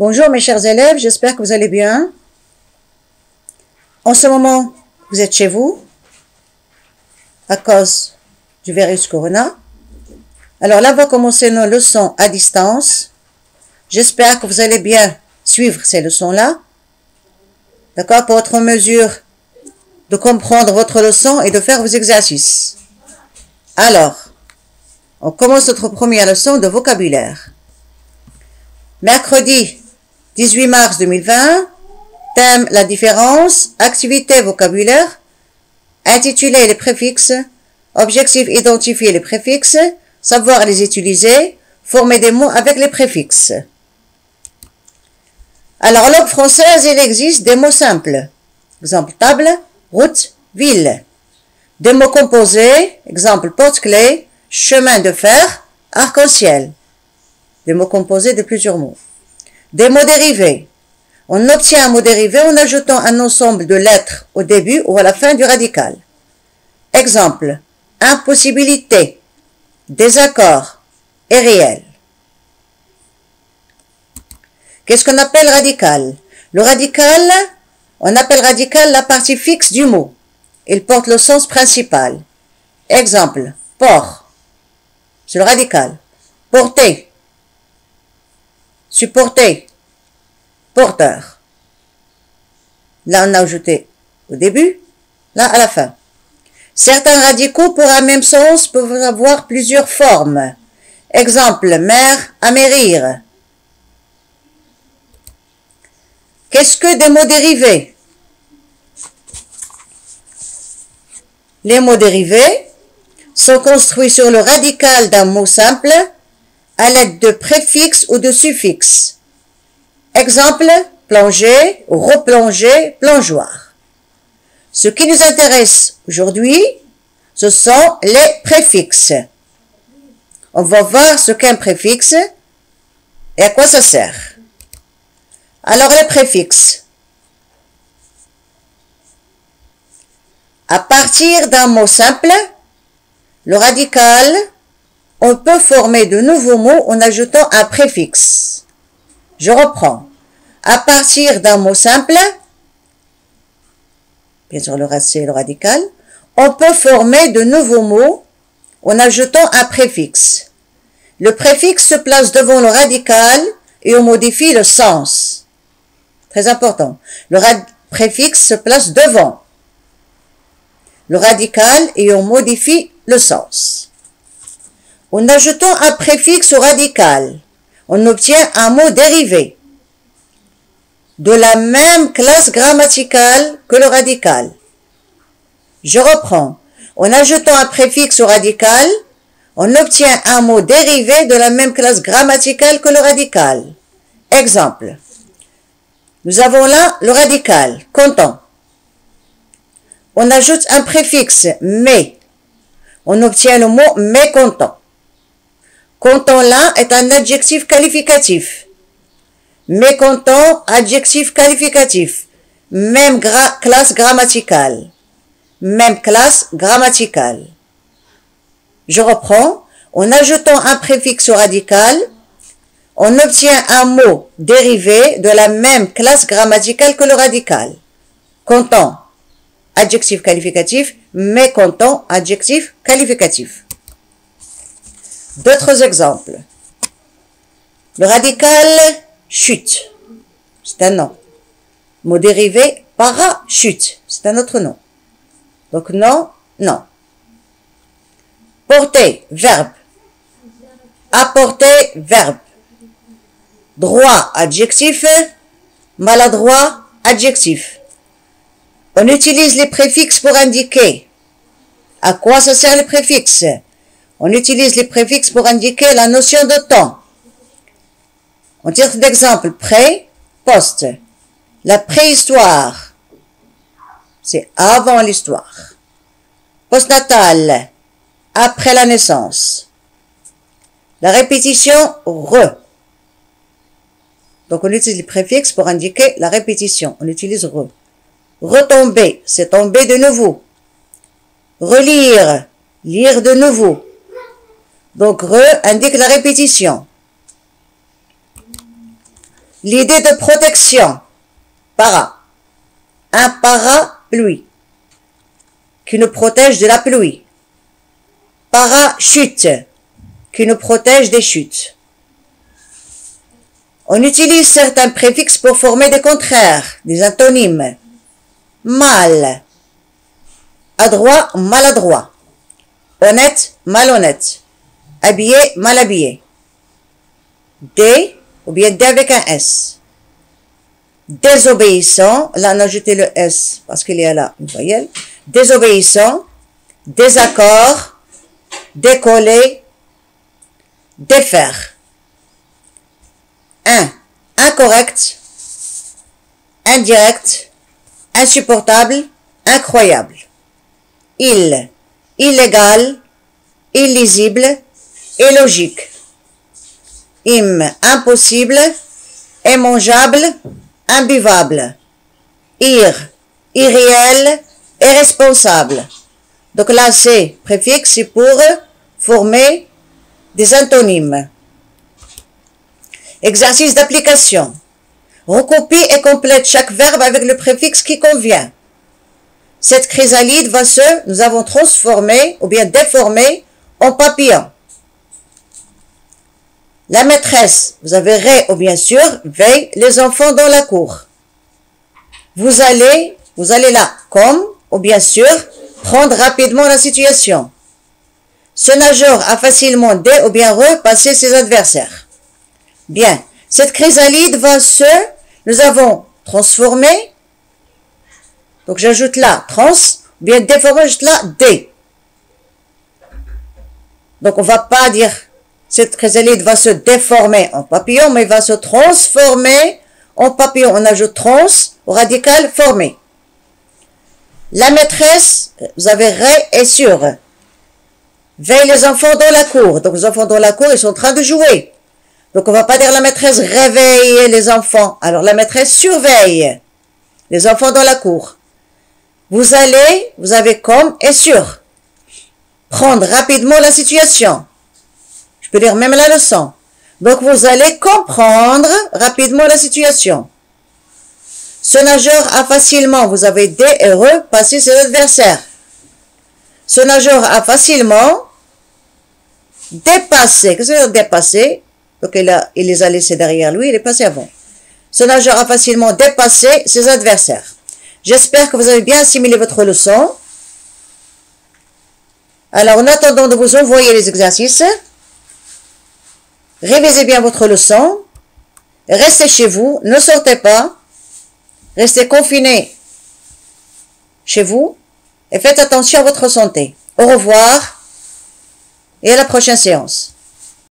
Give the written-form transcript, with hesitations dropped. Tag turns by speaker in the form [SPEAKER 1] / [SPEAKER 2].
[SPEAKER 1] Bonjour mes chers élèves, j'espère que vous allez bien. En ce moment, vous êtes chez vous à cause du virus Corona. Alors là, on va commencer nos leçons à distance. J'espère que vous allez bien suivre ces leçons-là. D'accord? Pour être en mesure de comprendre votre leçon et de faire vos exercices. Alors, on commence notre première leçon de vocabulaire. Mercredi 18 mars 2020, thème la différence, activité vocabulaire, intitulé les préfixes, objectif identifier les préfixes, savoir les utiliser, former des mots avec les préfixes. Alors, en langue française, il existe des mots simples. Exemple, table, route, ville. Des mots composés, exemple, porte-clés, chemin de fer, arc-en-ciel. Des mots composés de plusieurs mots. Des mots dérivés. On obtient un mot dérivé en ajoutant un ensemble de lettres au début ou à la fin du radical. Exemple, impossibilité, désaccord et réel. Qu'est-ce qu'on appelle radical? Le radical, on appelle radical la partie fixe du mot. Il porte le sens principal. Exemple, port, c'est le radical. Porter, supporter, porteur. Là, on a ajouté au début, là à la fin. Certains radicaux pour un même sens peuvent avoir plusieurs formes. Exemple, mer, amérir. Qu'est-ce que des mots dérivés? Les mots dérivés sont construits sur le radical d'un mot simple à l'aide de préfixes ou de suffixes. Exemple, plonger, replonger, plongeoir. Ce qui nous intéresse aujourd'hui, ce sont les préfixes. On va voir ce qu'est un préfixe et à quoi ça sert. Alors, les préfixes. À partir d'un mot simple, le radical, on peut former de nouveaux mots en ajoutant un préfixe. Je reprends. À partir d'un mot simple, bien sûr le reste c'est le radical, on peut former de nouveaux mots en ajoutant un préfixe. Le préfixe se place devant le radical et on modifie le sens. Très important. Le préfixe se place devant le radical et on modifie le sens. En ajoutant un préfixe au radical, on obtient un mot dérivé de la même classe grammaticale que le radical. Je reprends. En ajoutant un préfixe au radical, on obtient un mot dérivé de la même classe grammaticale que le radical. Exemple. Nous avons là le radical, content. On ajoute un préfixe, mais. On obtient le mot mécontent. Content là est un adjectif qualificatif. Mécontent, adjectif qualificatif. Même classe grammaticale. Même classe grammaticale. Je reprends. En ajoutant un préfixe au radical, on obtient un mot dérivé de la même classe grammaticale que le radical. Content, adjectif qualificatif. Mécontent, adjectif qualificatif. D'autres exemples. Le radical chute, c'est un nom. Mot dérivé parachute, c'est un autre nom. Donc non, non. Porter, verbe. Apporter, verbe. Droit, adjectif. Maladroit, adjectif. On utilise les préfixes pour indiquer. À quoi ça sert les préfixes? On utilise les préfixes pour indiquer la notion de temps. En titre d'exemple, pré, post. La préhistoire, c'est avant l'histoire. Postnatal, après la naissance. La répétition, re. Donc on utilise les préfixes pour indiquer la répétition. On utilise re. Retomber, c'est tomber de nouveau. Relire, lire de nouveau. Donc re indique la répétition. L'idée de protection. Para. Un parapluie qui nous protège de la pluie. Parachute qui nous protège des chutes. On utilise certains préfixes pour former des contraires, des antonymes. Mal, adroit, maladroit. Honnête, malhonnête. Habillé, mal habillé. Dé, ou bien dé avec un S. Désobéissant, là on a ajouté le S parce qu'il y a là une voyelle. Désobéissant, désaccord, décoller, défaire. 1. Incorrect, indirect, insupportable, incroyable. Illégal, illisible, illogique. Impossible, immangeable, imbuvable. Irréel, irresponsable. Donc là, c'est préfixe, c'est pour former des antonymes. Exercice d'application. Recopie et complète chaque verbe avec le préfixe qui convient. Cette chrysalide nous avons transformé ou bien déformé en papillon. La maîtresse, vous avez ré ou bien sûr, veille les enfants dans la cour. Vous allez là, comme, ou bien sûr, prendre rapidement la situation. Ce nageur a facilement dé ou bien repassé ses adversaires. Bien, cette chrysalide nous avons transformé, donc j'ajoute là, bien déformé, j'ajoute là, dé. Donc on va pas dire, cette chrysalide va se déformer en papillon, mais va se transformer en papillon. On ajoute trans au radical formé. La maîtresse, vous avez ré et sur. Veille les enfants dans la cour. Donc les enfants dans la cour, ils sont en train de jouer. Donc on va pas dire la maîtresse réveille les enfants. Alors la maîtresse surveille les enfants dans la cour. Vous avez comme et sur. Prendre rapidement la situation. Je peux lire même la leçon. Donc vous allez comprendre rapidement la situation. Ce nageur a facilement, vous avez dé et repassé ses adversaires. Ce nageur a facilement dépassé. Qu'est-ce que ça veut dire dépasser? Donc il les a laissés derrière lui, il est passé avant. Ce nageur a facilement dépassé ses adversaires. J'espère que vous avez bien assimilé votre leçon. Alors en attendant de vous envoyer les exercices, révisez bien votre leçon. Restez chez vous, ne sortez pas. Restez confinés chez vous et faites attention à votre santé. Au revoir et à la prochaine séance.